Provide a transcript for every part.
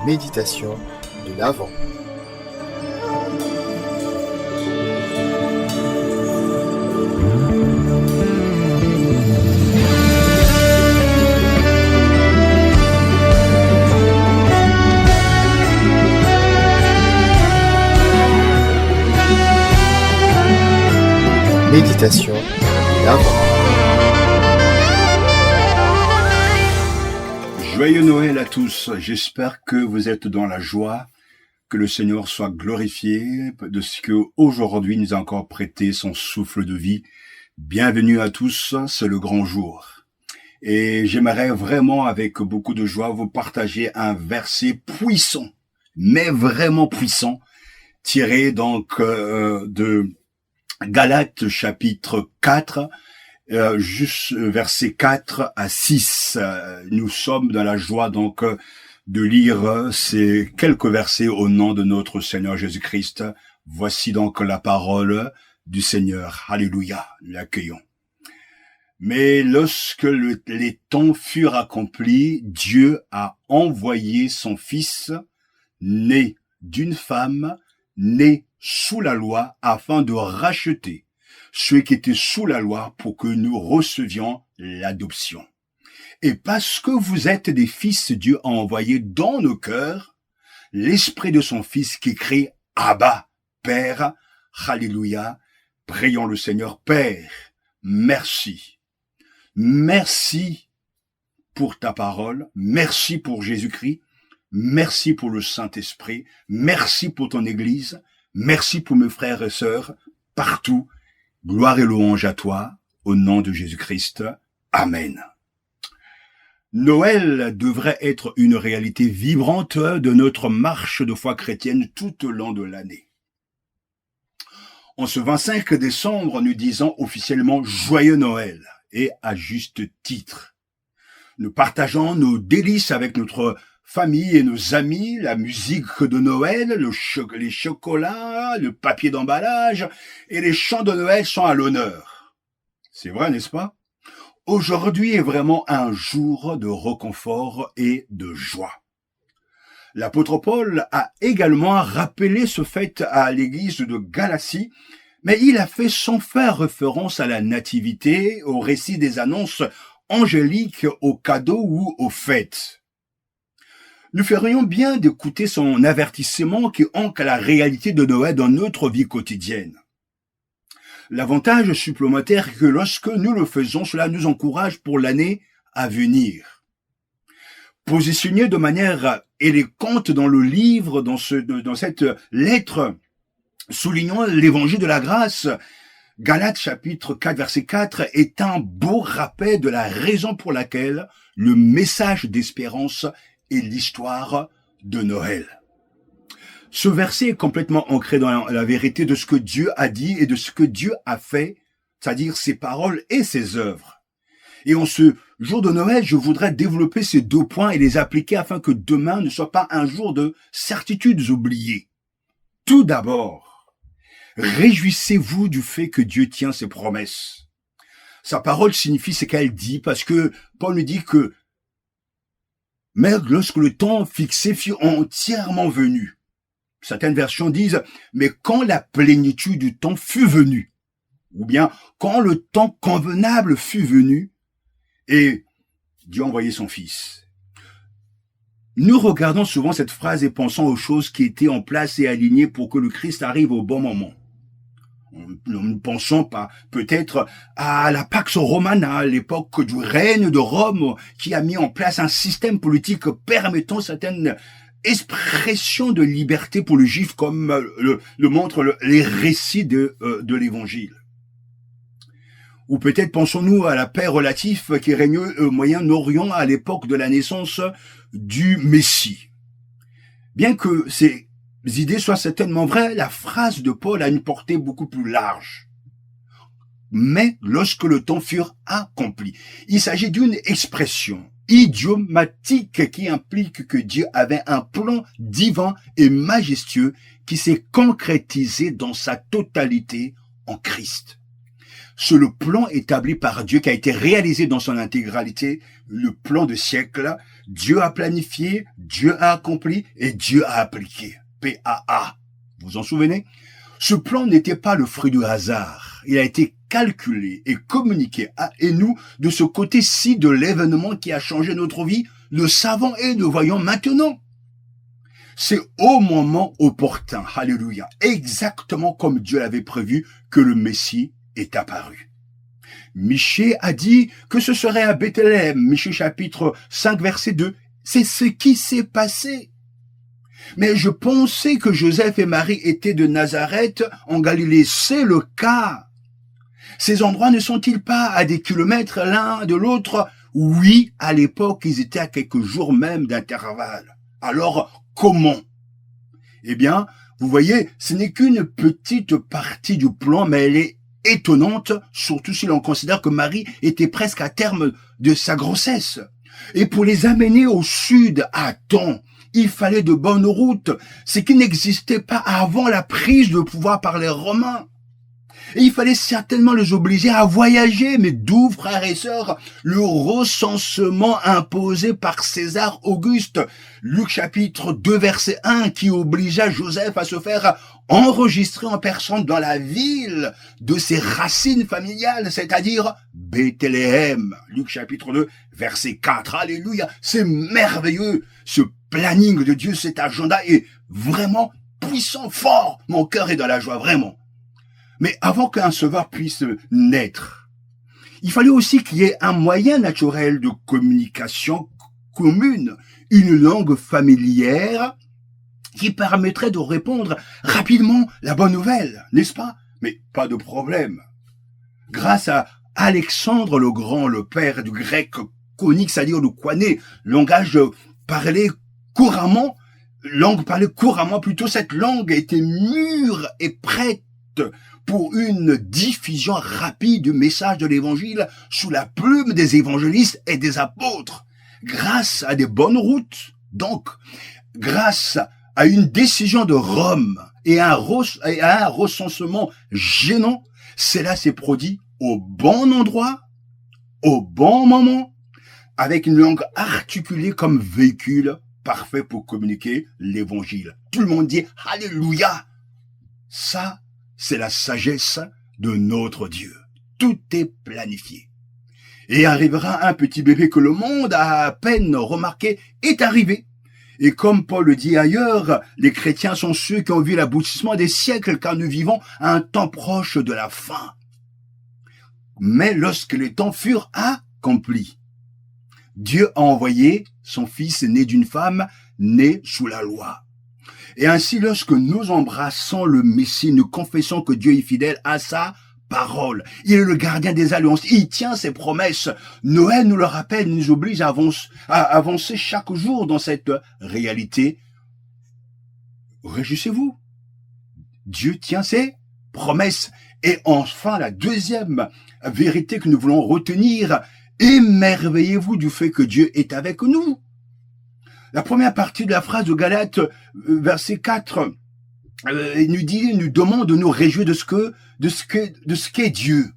méditation de l'Avent. Méditation de l'Avent. Joyeux Noël à tous, j'espère que vous êtes dans la joie, que le Seigneur soit glorifié de ce qu'aujourd'hui nous a encore prêté son souffle de vie. Bienvenue à tous, c'est le grand jour. Et j'aimerais vraiment avec beaucoup de joie vous partager un verset puissant, mais vraiment puissant, tiré donc de Galates chapitre 4, juste versets 4 à 6. Nous sommes dans la joie donc de lire ces quelques versets au nom de notre Seigneur Jésus-Christ. Voici donc la parole du Seigneur. Alléluia, l'accueillons. Mais lorsque les temps furent accomplis, Dieu a envoyé son Fils, né d'une femme, né sous la loi, afin de racheter ceux qui étaient sous la loi pour que nous recevions l'adoption. Et parce que vous êtes des fils, Dieu a envoyé dans nos cœurs l'esprit de son Fils qui crie « Abba, Père ». Alléluia. Prions le Seigneur. Père, merci. Merci pour ta parole. Merci pour Jésus-Christ. Merci pour le Saint-Esprit. Merci pour ton Église. Merci pour mes frères et sœurs partout. Gloire et louange à toi, au nom de Jésus-Christ. Amen. Noël devrait être une réalité vibrante de notre marche de foi chrétienne tout au long de l'année. En ce 25 décembre, nous disons officiellement Joyeux Noël, et à juste titre. Nous partageons nos délices avec notre famille et nos amis, la musique de Noël, les chocolats, le papier d'emballage et les chants de Noël sont à l'honneur. C'est vrai, n'est-ce pas? Aujourd'hui est vraiment un jour de réconfort et de joie. L'apôtre Paul a également rappelé ce fait à l'église de Galatie, mais il a fait sans faire référence à la nativité, au récit des annonces angéliques, aux cadeaux ou aux fêtes. Nous ferions bien d'écouter son avertissement qui ancre la réalité de Noël dans notre vie quotidienne. L'avantage supplémentaire est que lorsque nous le faisons, cela nous encourage pour l'année à venir. Positionné de manière élégante dans le livre, dans cette lettre, soulignant l'évangile de la grâce, Galates chapitre 4 verset 4 est un beau rappel de la raison pour laquelle le message d'espérance et l'histoire de Noël. Ce verset est complètement ancré dans la vérité de ce que Dieu a dit et de ce que Dieu a fait, c'est-à-dire ses paroles et ses œuvres. Et en ce jour de Noël, je voudrais développer ces deux points et les appliquer afin que demain ne soit pas un jour de certitudes oubliées. Tout d'abord, réjouissez-vous du fait que Dieu tient ses promesses. Sa parole signifie ce qu'elle dit parce que Paul nous dit que mais lorsque le temps fixé fut entièrement venu. Certaines versions disent, mais quand la plénitude du temps fut venue, ou bien quand le temps convenable fut venu, et Dieu a envoyé son Fils. Nous regardons souvent cette phrase et pensons aux choses qui étaient en place et alignées pour que le Christ arrive au bon moment. Nous ne pensons pas peut-être à la Pax Romana, à l'époque du règne de Rome, qui a mis en place un système politique permettant certaines expressions de liberté pour le juif, comme le montrent les récits de l'Évangile. Ou peut-être pensons-nous à la paix relative qui régnait au Moyen-Orient à l'époque de la naissance du Messie. Bien que ces idées soient certainement vraies, la phrase de Paul a une portée beaucoup plus large. Mais lorsque le temps fut accompli, il s'agit d'une expression idiomatique qui implique que Dieu avait un plan divin et majestueux qui s'est concrétisé dans sa totalité en Christ. c'est le plan établi par Dieu qui a été réalisé dans son intégralité, le plan de siècle. Dieu a planifié, Dieu a accompli et Dieu a appliqué. PAA. Vous vous en souvenez? Ce plan n'était pas le fruit du hasard. Il a été calculé et communiqué à et nous de ce côté-ci de l'événement qui a changé notre vie. Le savons et le voyons maintenant. C'est au moment opportun, alléluia, exactement comme Dieu l'avait prévu que le Messie est apparu. Michée a dit que ce serait à Bethléem, Michée chapitre 5 verset 2. C'est ce qui s'est passé. Mais je pensais que Joseph et Marie étaient de Nazareth en Galilée. C'est le cas. Ces endroits ne sont-ils pas à des kilomètres l'un de l'autre? Oui, à l'époque, ils étaient à quelques jours même d'intervalle. Alors, comment? Eh bien, vous voyez, ce n'est qu'une petite partie du plan, mais elle est étonnante, surtout si l'on considère que Marie était presque à terme de sa grossesse. Et pour les amener au sud à temps, il fallait de bonnes routes, ce qui n'existait pas avant la prise de pouvoir par les Romains. Et il fallait certainement les obliger à voyager, mais d'où, frères et sœurs, le recensement imposé par César Auguste, Luc chapitre 2 verset 1, qui obligea Joseph à se faire enregistrer en personne dans la ville de ses racines familiales, c'est-à-dire Bethléem. Luc chapitre 2 verset 4. Alléluia, c'est merveilleux. Ce planning de Dieu, cet agenda est vraiment puissant, fort. Mon cœur est dans la joie, vraiment. Mais avant qu'un sauveur puisse naître, il fallait aussi qu'il y ait un moyen naturel de communication commune, une langue familière qui permettrait de répondre rapidement la bonne nouvelle, n'est-ce pas? Mais pas de problème. Grâce à Alexandre le Grand, le père du grec conique, c'est-à-dire le koiné, langage parlé couramment, plutôt, cette langue était mûre et prête pour une diffusion rapide du message de l'évangile sous la plume des évangélistes et des apôtres. Grâce à des bonnes routes, donc, grâce à une décision de Rome et à un recensement gênant, cela s'est produit au bon endroit, au bon moment, avec une langue articulée comme véhicule parfait pour communiquer l'évangile. Tout le monde dit « Alléluia ». Ça, c'est la sagesse de notre Dieu. Tout est planifié. Et arrivera un petit bébé que le monde a à peine remarqué est arrivé. Et comme Paul le dit ailleurs, les chrétiens sont ceux qui ont vu l'aboutissement des siècles, car nous vivons à un temps proche de la fin. Mais lorsque les temps furent accomplis, Dieu a envoyé son Fils né d'une femme, né sous la loi. Et ainsi, lorsque nous embrassons le Messie, nous confessons que Dieu est fidèle à sa parole. Il est le gardien des alliances. Il tient ses promesses. Noël nous le rappelle, nous oblige à avancer chaque jour dans cette réalité. Réjouissez-vous. Dieu tient ses promesses. Et enfin, la deuxième vérité que nous voulons retenir, émerveillez-vous du fait que Dieu est avec nous. La première partie de la phrase de Galates, verset 4, nous demande de nous réjouir de ce qu'est Dieu.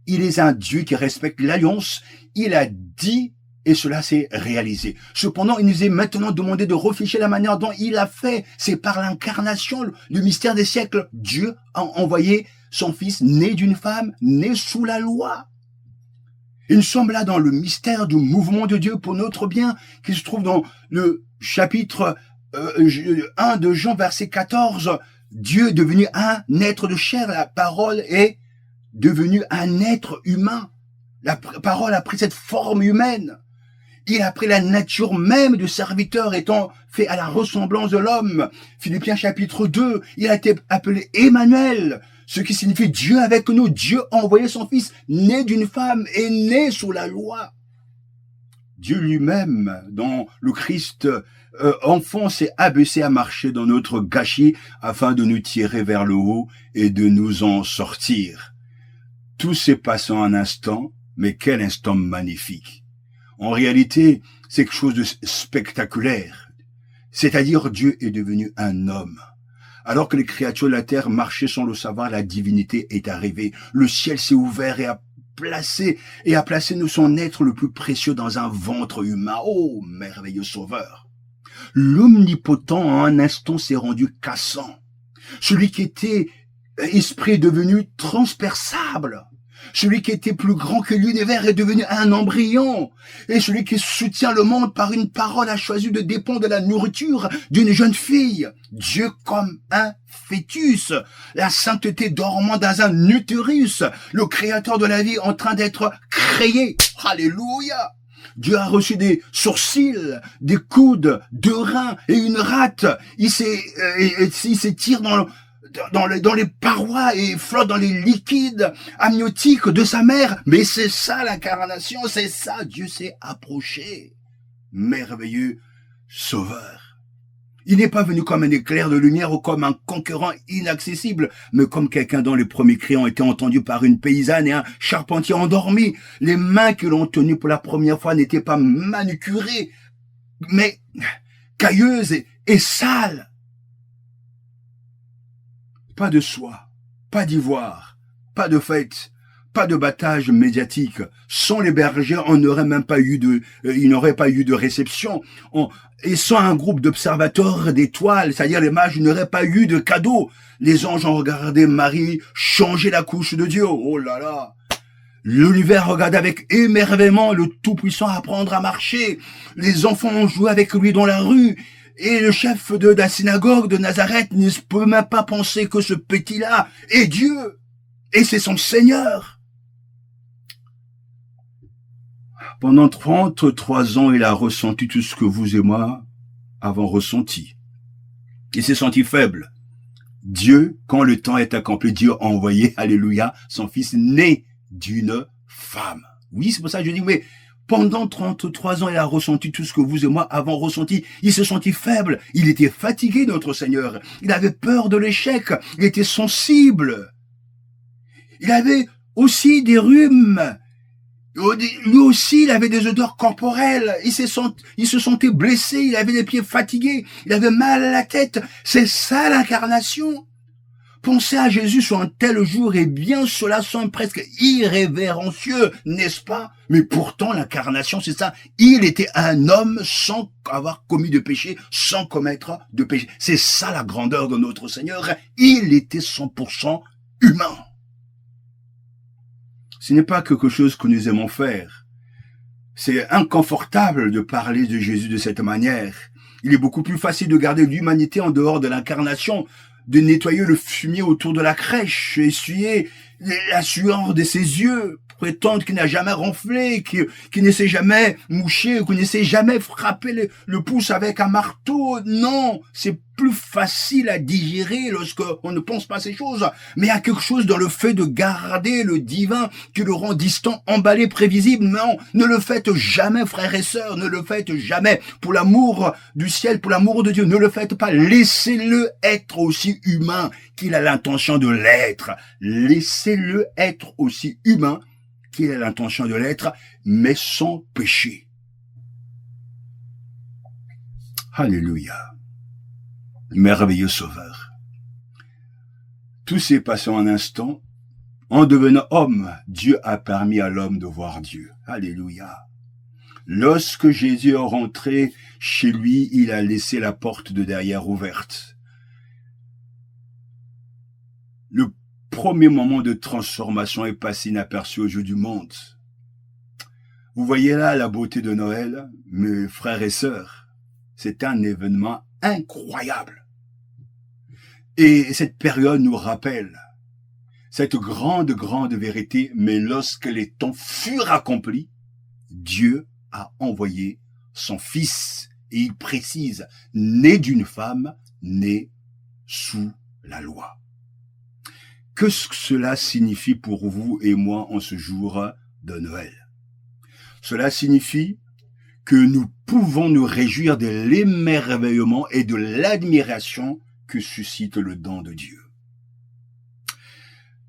Il est un Dieu qui respecte l'alliance. Il a dit, et cela s'est réalisé. Cependant, il nous est maintenant demandé de réfléchir la manière dont il a fait. C'est par l'incarnation, le mystère des siècles. Dieu a envoyé son Fils né d'une femme, né sous la loi. Et nous sommes là dans le mystère du mouvement de Dieu pour notre bien, qui se trouve dans le chapitre 1 de Jean, verset 14. Dieu est devenu un être de chair, la parole est devenue un être humain. La parole a pris cette forme humaine. Il a pris la nature même du serviteur étant fait à la ressemblance de l'homme. Philippiens chapitre 2, il a été appelé Emmanuel, ce qui signifie Dieu avec nous. Dieu a envoyé son Fils, né d'une femme et né sous la loi. Dieu lui-même, dans le Christ, enfant, s'est abaissé à marcher dans notre gâchis afin de nous tirer vers le haut et de nous en sortir. Tout s'est passé en un instant, mais quel instant magnifique. En réalité, c'est quelque chose de spectaculaire. C'est-à-dire, Dieu est devenu un homme. Alors que les créatures de la terre marchaient sans le savoir, la divinité est arrivée. Le ciel s'est ouvert et a placé son être le plus précieux dans un ventre humain. Oh, merveilleux sauveur! L'omnipotent en un instant s'est rendu cassant. Celui qui était esprit est devenu transperçable. Celui qui était plus grand que l'univers est devenu un embryon. Et celui qui soutient le monde par une parole a choisi de dépendre de la nourriture d'une jeune fille. Dieu comme un fœtus. La sainteté dormant dans un utérus. Le créateur de la vie en train d'être créé. Alléluia. Dieu a reçu des sourcils, des coudes, 2 reins et une rate. Il s'étire dans les parois et flotte dans les liquides amniotiques de sa mère. Mais c'est ça l'incarnation, c'est ça. Dieu s'est approché. Merveilleux sauveur. Il n'est pas venu comme un éclair de lumière ou comme un concurrent inaccessible, mais comme quelqu'un dont les premiers cris ont été entendus par une paysanne et un charpentier endormi. Les mains qui l'ont tenu pour la première fois n'étaient pas manucurées, mais cailleuses et sales. Pas de soie, pas d'ivoire, pas de fête, pas de battage médiatique. Sans les bergers, il n'aurait pas eu de réception. Et sans un groupe d'observateurs d'étoiles, c'est-à-dire les mages, il n'aurait pas eu de cadeau. Les anges ont regardé Marie changer la couche de Dieu. Oh là là! L'univers regardait avec émerveillement le Tout-Puissant apprendre à marcher. Les enfants ont joué avec lui dans la rue. Et le chef de la synagogue de Nazareth ne peut même pas penser que ce petit-là est Dieu. Et c'est son Seigneur. Pendant 33 ans, il a ressenti tout ce que vous et moi avons ressenti. Il s'est senti faible. Dieu, quand le temps est accompli, Dieu a envoyé, alléluia, son fils né d'une femme. Oui, c'est pour ça que je dis, mais pendant 33 ans, il a ressenti tout ce que vous et moi avons ressenti. Il se sentit faible. Il était fatigué, notre Seigneur. Il avait peur de l'échec. Il était sensible. Il avait aussi des rhumes. Lui aussi, il avait des odeurs corporelles. Il se sentait blessé. Il avait les pieds fatigués. Il avait mal à la tête. C'est ça l'incarnation. Penser à Jésus sur un tel jour, eh bien, cela semble presque irrévérencieux, n'est-ce pas? Mais pourtant, l'incarnation, c'est ça. Il était un homme sans avoir commis de péché, sans commettre de péché. C'est ça la grandeur de notre Seigneur. Il était 100% humain. Ce n'est pas quelque chose que nous aimons faire. C'est inconfortable de parler de Jésus de cette manière. Il est beaucoup plus facile de garder l'humanité en dehors de l'incarnation, de nettoyer le fumier autour de la crèche, essuyer la sueur de ses yeux, prétendre qu'il n'a jamais ronflé, qu'il ne s'est jamais mouché, qu'il ne s'est jamais frappé le pouce avec un marteau. Non, c'est plus facile à digérer lorsqu'on ne pense pas à ces choses. Mais il y a quelque chose dans le fait de garder le divin qui le rend distant, emballé, prévisible. Non, ne le faites jamais, frères et sœurs, ne le faites jamais. Pour l'amour du ciel, pour l'amour de Dieu, ne le faites pas. Laissez-le être aussi humain qu'il a l'intention de l'être. Laissez-le être aussi humain qu'il a l'intention de l'être, mais sans péché. Alléluia. Merveilleux sauveur. Tout s'est passé en un instant. En devenant homme, Dieu a permis à l'homme de voir Dieu. Alléluia. Lorsque Jésus est rentré chez lui, il a laissé la porte de derrière ouverte. Le premier moment de transformation est passé inaperçu aux yeux du monde. Vous voyez là la beauté de Noël, mes frères et sœurs. C'est un événement incroyable. Et cette période nous rappelle cette grande vérité, mais lorsque les temps furent accomplis, Dieu a envoyé son Fils, et il précise, né d'une femme, né sous la loi. Que cela signifie pour vous et moi en ce jour de Noël? Cela signifie que nous pouvons nous réjouir de l'émerveillement et de l'admiration que suscite le don de Dieu.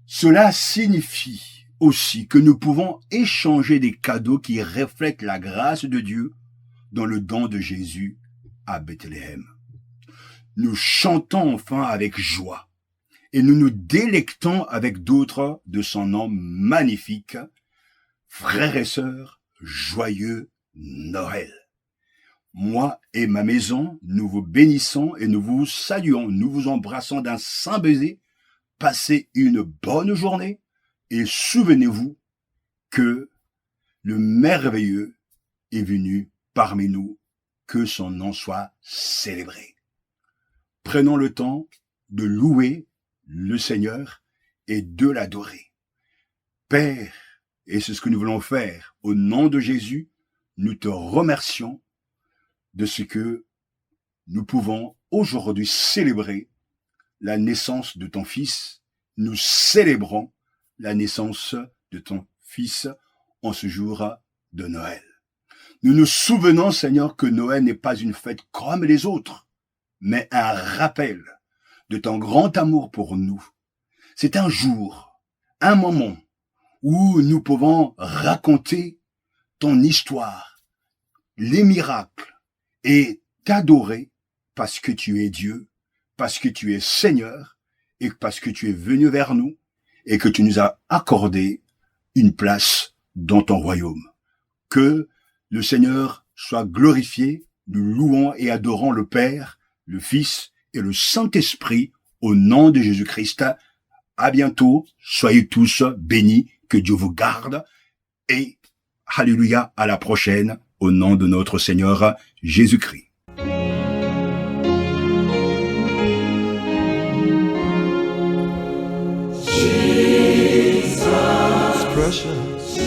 Cela signifie aussi que nous pouvons échanger des cadeaux qui reflètent la grâce de Dieu dans le don de Jésus à Bethléem. nous chantons enfin avec joie et nous nous délectons avec d'autres de son nom magnifique. Frères et sœurs, joyeux Noël. Moi et ma maison, nous vous bénissons et nous vous saluons, nous vous embrassons d'un saint baiser. Passez une bonne journée et souvenez-vous que le merveilleux est venu parmi nous, que son nom soit célébré. Prenons le temps de louer le Seigneur et de l'adorer. Père, et c'est ce que nous voulons faire, au nom de Jésus, nous te remercions de ce que nous pouvons aujourd'hui célébrer la naissance de ton Fils. Nous célébrons la naissance de ton Fils en ce jour de Noël. Nous nous souvenons, Seigneur, que Noël n'est pas une fête comme les autres, mais un rappel de ton grand amour pour nous. C'est un jour, un moment où nous pouvons raconter ton histoire, les miracles, et t'adorer parce que tu es Dieu, parce que tu es Seigneur, et parce que tu es venu vers nous, et que tu nous as accordé une place dans ton royaume. Que le Seigneur soit glorifié, nous louons et adorons le Père, le Fils et le Saint-Esprit au nom de Jésus-Christ. À bientôt, soyez tous bénis, que Dieu vous garde, et alléluia, à la prochaine, au nom de notre Seigneur Jésus-Christ. Jesus, precious